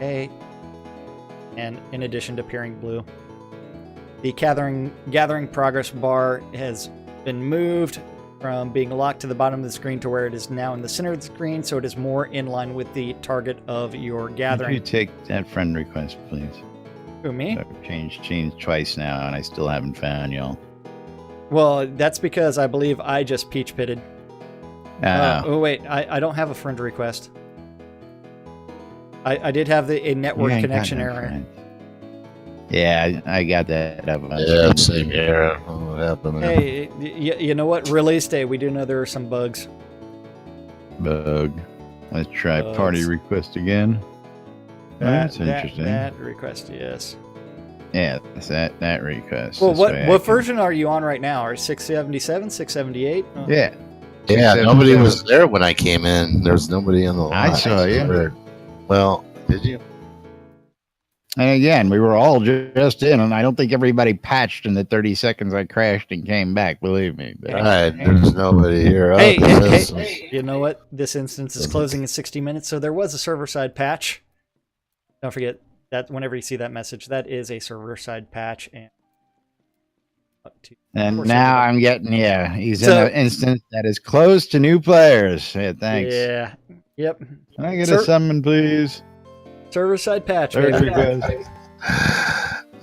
in addition to appearing blue. The gathering progress bar has been moved from being locked to the bottom of the screen to where it is now in the center of the screen, so it is more in line with the target of your gathering. Could you take that friend request, please? Who, me? I've changed twice now, and I still haven't found y'all. Well, that's because I believe I just peach pitted. Oh wait, I don't have a friend request. I did have a network connection error. Friend. Yeah, I got that up. Yeah, same here. What happened? Hey, you know what? Release day, we do know there are some bugs. Bug. Let's try party request again. That's interesting. That request, yes. Yeah, that's that request. Well, what version are you on right now? Are 677, 678? Oh. Yeah. Yeah, nobody was there when I came in. There was nobody on the line. I saw you. Well, did you? And again, we were all just in, and I don't think everybody patched in the 30 seconds I crashed and came back, believe me. But, All right, there's nobody here. Hey, you know what? This instance is closing in 60 minutes, so there was a server-side patch. Don't forget that whenever you see that message, that is a server-side patch. And now I'm getting, he's in an instance that is closed to new players. Yeah, thanks. Yeah, yep. Can I get a summon, please? Server-side patch. I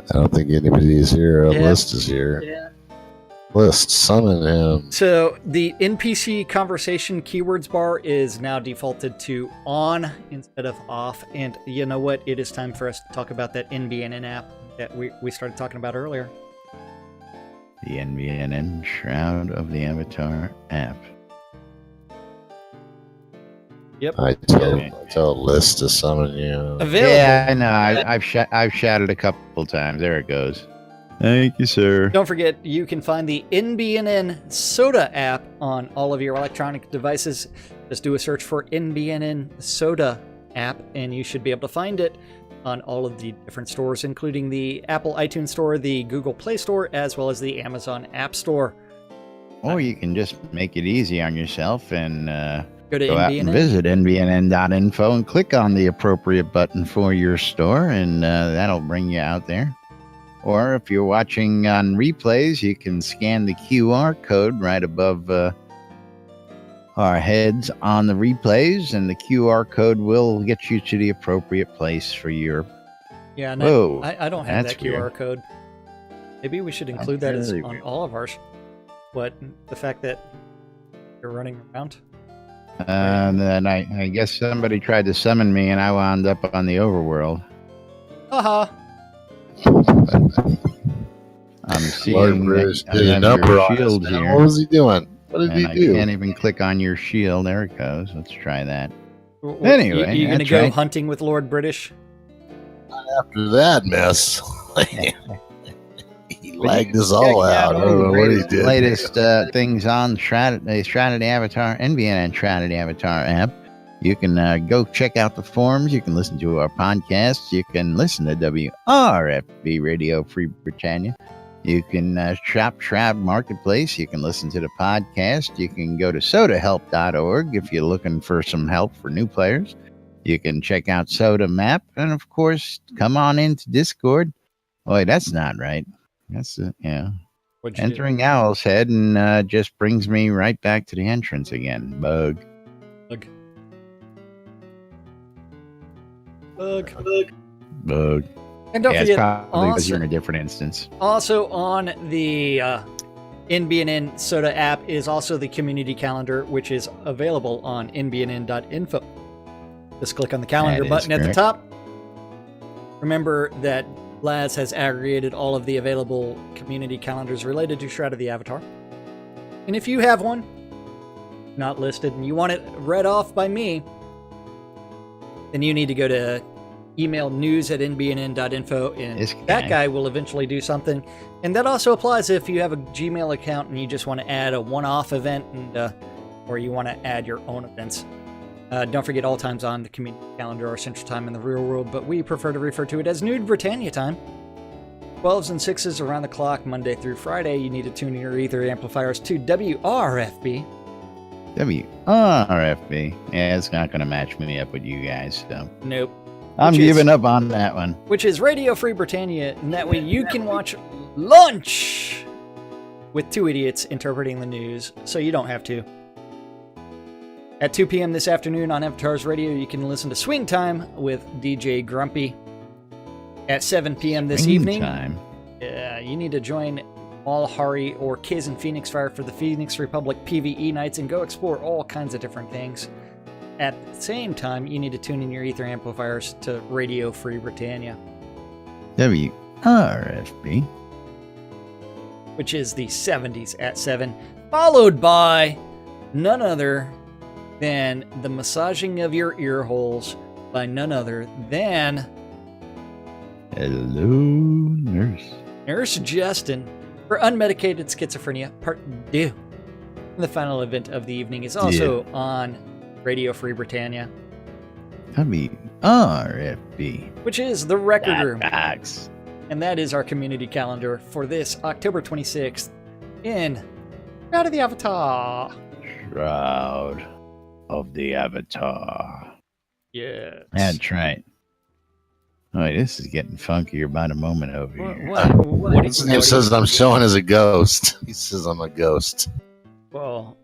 don't think anybody is here. List is here. Yeah. List, summon him. So the NPC conversation keywords bar is now defaulted to on instead of off. And you know what? It is time for us to talk about that NBNN app that we started talking about earlier. The NBNN Shroud of the Avatar app. Yep. I tell List to summon you. Available. Yeah, I know. I've shouted a couple times. There it goes. Thank you, sir. Don't forget, you can find the NBNN Soda app on all of your electronic devices. Just do a search for NBNN Soda app, and you should be able to find it on all of the different stores, including the Apple iTunes Store, the Google Play Store, as well as the Amazon App Store. Or you can just make it easy on yourself and go out and visit nbnn.info and click on the appropriate button for your store, and that'll bring you out there. Or if you're watching on replays, you can scan the QR code right above our heads on the replays, and the QR code will get you to the appropriate place for your... Yeah, no, I don't have that QR weird. code. Maybe we should include that as on all of ours. What? The fact that you're running around? And then I guess somebody tried to summon me, and I wound up on the overworld. Haha. I'm seeing a number on shield here. What was he doing? What did he do? I can't even click on your shield. There it goes. Let's try that. Well, anyway, you going to go hunting with Lord British? Not after that mess. He lagged us all out. I don't know what he did. Latest things on Shroud of the Avatar, NBNN Shroud of the Avatar app. You can go check out the forums. You can listen to our podcasts. You can listen to WRFB Radio Free Britannia. You can shop Shroud Marketplace. You can listen to the podcast. You can go to sodahelp.org if you're looking for some help for new players. You can check out Soda Map. And, of course, come on into Discord. Wait, that's not right. That's, entering Owl's Head and just brings me right back to the entrance again. Bug. And don't forget, probably because you're in a different instance. Also on the NBNN Soda app is also the community calendar, which is available on nbnn.info. Just click on the calendar button at the top. Remember that Laz has aggregated all of the available community calendars related to Shroud of the Avatar. And if you have one not listed and you want it read off by me, then you need to go to email news@nbnn.info, and that guy will eventually do something. And that also applies if you have a Gmail account and you just want to add a one-off event, and or you want to add your own events. Don't forget, all times on the community calendar are Central Time in the real world, but we prefer to refer to it as Nude Britannia time. 12s and 6s around the clock, Monday through Friday. You need to tune your ether amplifiers to WRFB. WRFB. Yeah, it's not going to match me up with you guys, so. Nope. I'm giving up on that one. Which is Radio Free Britannia, and that way you can watch Lunch with two idiots interpreting the news, so you don't have to. At 2 p.m. this afternoon on Avatar's Radio, you can listen to Swing Time with DJ Grumpy. At 7 p.m. this evening, you need to join Mal Hari or Kiz and Phoenix Fire for the Phoenix Republic PvE nights and go explore all kinds of different things. At the same time, you need to tune in your ether amplifiers to Radio Free Britannia. WRFB. Which is the 70s at 7, followed by none other than the massaging of your ear holes by none other than... Hello, Nurse. Nurse Justin for Unmedicated Schizophrenia Part 2. The final event of the evening is also on Radio Free Britannia. WRFB. Which is the Record Room. Box. And that is our community calendar for this October 26th in Shroud of the Avatar. Shroud of the Avatar. Yes. That's right. Oh, this is getting funkier by the moment over here. What his name says I'm showing as a ghost. He says I'm a ghost. Well,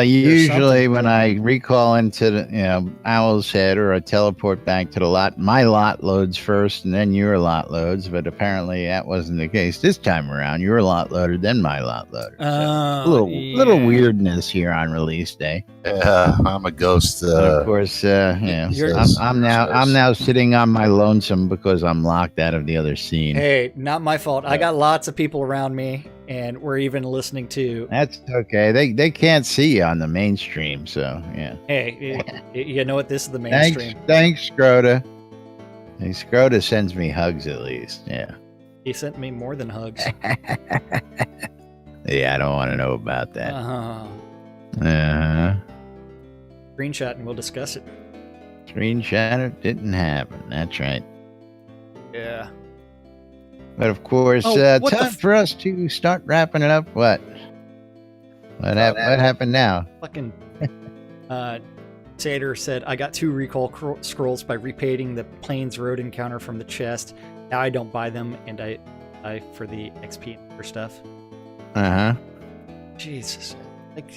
usually when I recall into the Owl's Head, or I teleport back to the lot, my lot loads first and then your lot loads, but apparently that wasn't the case this time around. Your lot loaded, then my lot loaded. So a little weirdness here on release day. Yeah, I'm a ghost. Of course, I'm now sitting on my lonesome because I'm locked out of the other scene. Hey, not my fault. I got lots of people around me, and we're even listening to... That's okay. They can't see you on the mainstream, so yeah. Hey, you know what? This is the mainstream. Thanks, Scrota. Hey, Scrota sends me hugs at least, yeah. He sent me more than hugs. Yeah, I don't want to know about that. Screenshot and we'll discuss it. Screenshot it didn't happen. That's right. Yeah. But of course, time for us to start wrapping it up. What happened now? Fucking Sater said, I got 2 recall scrolls by repainting the Plains Road encounter from the chest. Now I don't buy them, and I for the XP and for stuff. Jesus. Like,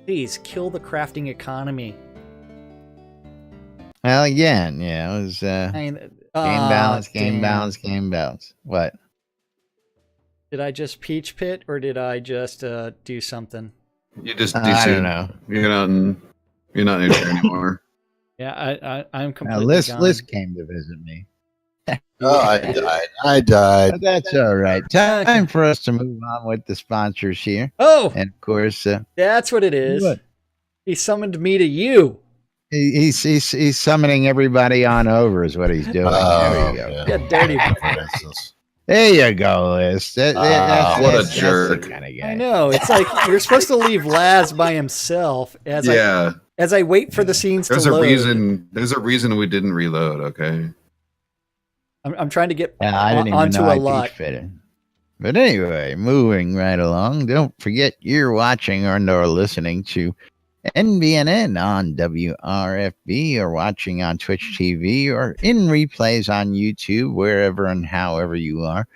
please, kill the crafting economy. Well, again, it was game balance. What? Did I just peach pit, or did I just do something? You just I don't know. You're not in there anymore. Yeah, I'm completely gone. Liz came to visit me. Oh, I died. But that's all right. Time for us to move on with the sponsors here. Oh, and of course, that's what it is. What? He summoned me to you. He's summoning everybody on over, is what he's doing. There you go. Yeah, dirty. There you go, Liz. What a jerk! Kind of guy. I know. It's like you're supposed to leave Laz by himself as I wait for the scenes to load. There's a reason we didn't reload. Okay. I'm trying to get I didn't even onto know a I lot. peach fitted. But anyway, moving right along, don't forget you're watching or listening to NBNN on WRFB or watching on Twitch TV or in replays on YouTube, wherever and however you are.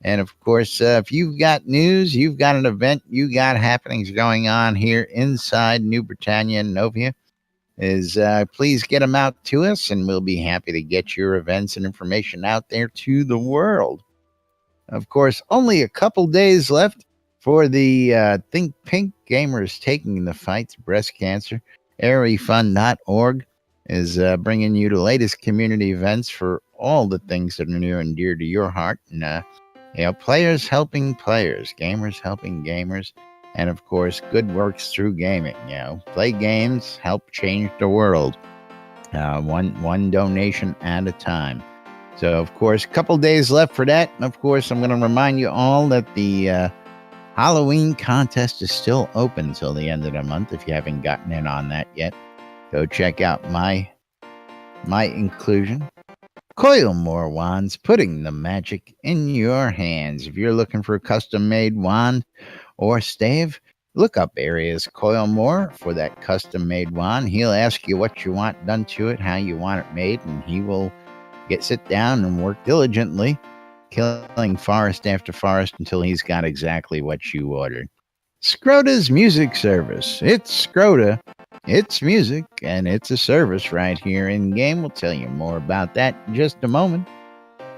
And of course, if you've got news, you've got an event, you got happenings going on here inside New Britannia and Novia, please get them out to us, and we'll be happy to get your events and information out there to the world. Of course, only a couple days left for the Think Pink Gamers Taking the Fight to Breast Cancer. AirieFund.org is bringing you the latest community events for all the things that are near and dear to your heart. And, players helping players, gamers helping gamers, and of course, good works through gaming. Play games, help change the world, one donation at a time. So, of course, a couple days left for that. And, of course, I'm going to remind you all that the Halloween contest is still open till the end of the month. If you haven't gotten in on that yet, go check out my inclusion. Coilmore Wands, putting the magic in your hands. If you're looking for a custom-made wand or stave, look up Area's Coilmore for that custom-made wand. He'll ask you what you want done to it, how you want it made, and he will sit down and work diligently, killing forest after forest until he's got exactly what you ordered. Scrota's Music Service. It's Scrota. It's music, and it's a service right here in game. We'll tell you more about that in just a moment.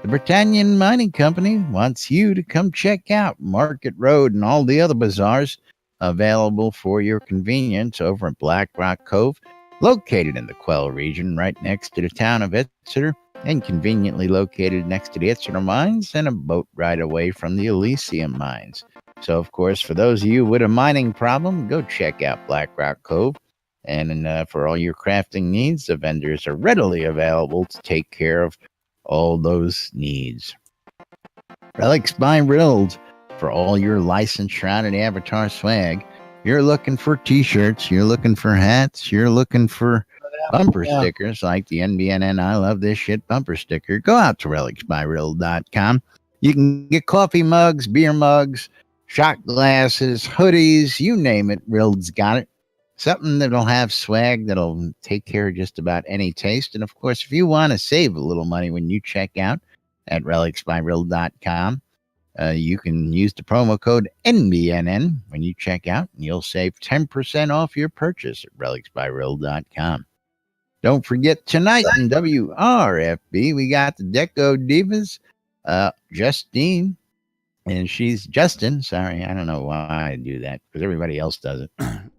The Britannian Mining Company wants you to come check out Market Road and all the other bazaars available for your convenience over at Black Rock Cove, located in the Quell region right next to the town of Exeter, and conveniently located next to the Exeter mines and a boat ride away from the Elysium mines. So, of course, for those of you with a mining problem, go check out Black Rock Cove. And for all your crafting needs, the vendors are readily available to take care of all those needs. Relics by Rild, for all your licensed Shroud and Avatar swag. You're looking for t-shirts, you're looking for hats, you're looking for bumper stickers like the NBNN I Love This Shit bumper sticker. Go out to relicsbyrild.com. You can get coffee mugs, beer mugs, shot glasses, hoodies, you name it, Rild's got it. Something that'll have swag that'll take care of just about any taste. And of course, if you want to save a little money when you check out at relicsbyrild.com, you can use the promo code NBNN when you check out, and you'll save 10% off your purchase at relicsbyrild.com. Don't forget, tonight in WRFB, we got the Deco Divas, Justine, and she's Justin. Sorry, I don't know why I do that, because everybody else does it.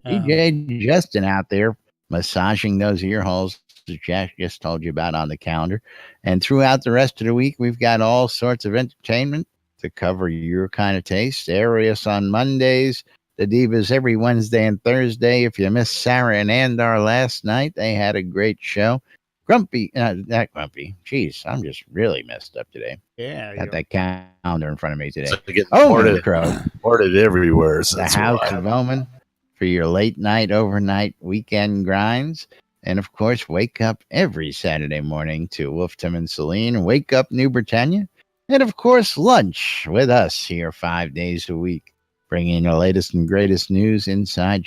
DJ Justin out there massaging those ear holes that Jack just told you about on the calendar. And throughout the rest of the week, we've got all sorts of entertainment to cover your kind of taste. Arius on Mondays, the Divas every Wednesday and Thursday. If you missed Sarah and Andar last night, they had a great show. Grumpy, not Grumpy. Jeez, I'm just really messed up today. Yeah. Got that calendar in front of me today. So to get Omen Crow. ported everywhere. So The that's House why. of Omen for your late night, overnight, weekend grinds. And of course, wake up every Saturday morning to Wolf Tim and Celine. Wake up New Britannia. And of course, lunch with us here 5 days a week, bringing the latest and greatest news inside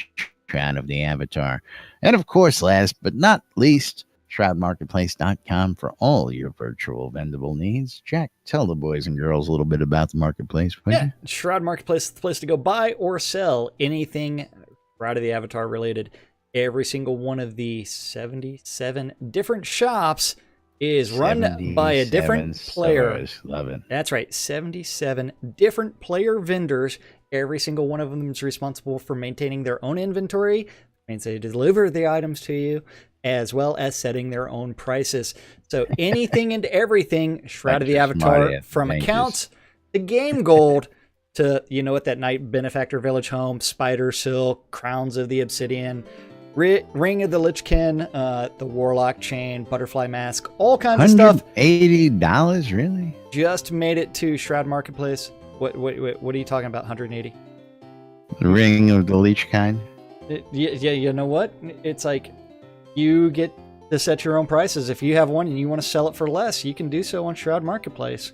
Shroud of the Avatar. And of course, last but not least, shroudmarketplace.com for all your virtual vendable needs. Jack, tell the boys and girls a little bit about the marketplace, would you? Shroud Marketplace is the place to go buy or sell anything Shroud of the Avatar related. Every single one of the 77 different shops is run by a different player. Stores. Love it. That's right, 77 different player vendors. Every single one of them is responsible for maintaining their own inventory, means they deliver the items to you, as well as setting their own prices. So anything and everything Shroud of the Avatar, from accounts to game gold to, that night Benefactor Village Home, Spider Silk, Crowns of the Obsidian, Ring of the Lichkin, the Warlock Chain, Butterfly Mask, all kinds of stuff. $180, really? Just made it to Shroud Marketplace. What are you talking about, 180? The Ring of the Leech kind? Yeah, you know what? It's like you get to set your own prices. If you have one and you want to sell it for less, you can do so on Shroud Marketplace.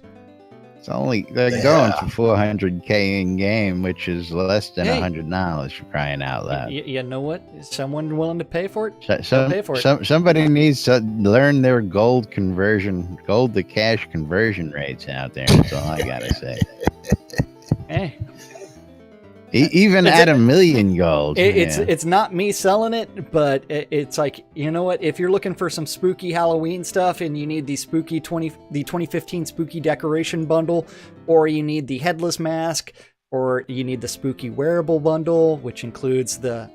They're going for $400K in game, which is less than $100 for crying out loud. You know what? Is someone willing to pay for it? Pay for it. Somebody needs to learn their gold to cash conversion rates out there. That's all I gotta say. Hey. Even at $1 million gold. It's not me selling it, but it's like, you know what? If you're looking for some spooky Halloween stuff and you need the 2015 spooky decoration bundle, or you need the headless mask, or you need the spooky wearable bundle, which includes the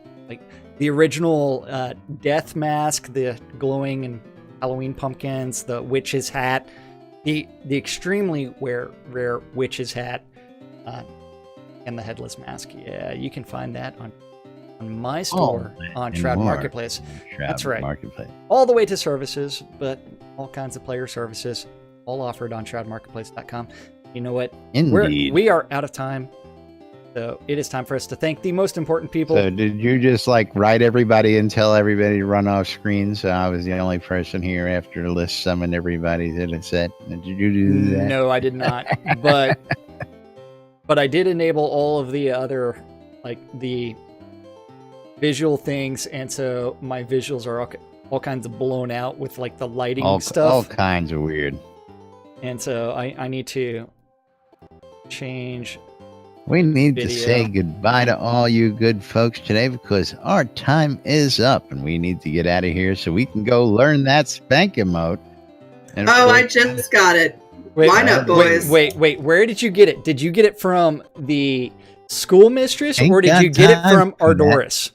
original death mask, the glowing and Halloween pumpkins, the witch's hat, the extremely rare witch's hat, and the headless mask. Yeah, you can find that on my store on Shroud Marketplace. That's right. Marketplace. All the way to services, but all kinds of player services, all offered on shroudmarketplace.com. You know what? Indeed. We are out of time, so it is time for us to thank the most important people. So did you just write everybody and tell everybody to run off screen? So I was the only person here after the list summoned everybody that it said. Did you do that? No, I did not. But I did enable all of the other, the visual things, and so my visuals are all kinds of blown out with, the lighting stuff. All kinds of weird. And so I need to change. We need to say goodbye to all you good folks today because our time is up, and we need to get out of here so we can go learn that spank emote. I just got it. Why not, boys? Wait. Where did you get it? Did you get it from the school mistress, or did you get it from Ardoris?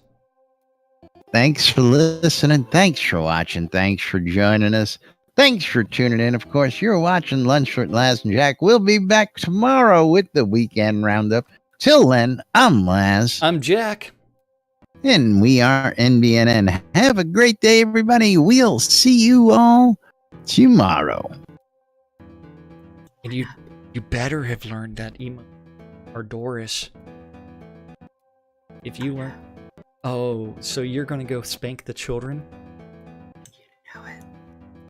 Thanks for listening. Thanks for watching. Thanks for joining us. Thanks for tuning in. Of course, you're watching Lunch with Laz and Jack. We'll be back tomorrow with the weekend roundup. Till then, I'm Laz. I'm Jack. And we are NBNN. Have a great day, everybody. We'll see you all tomorrow. And you better have learned that emo Ardoris. If you weren't... Oh, so you're going to go spank the children?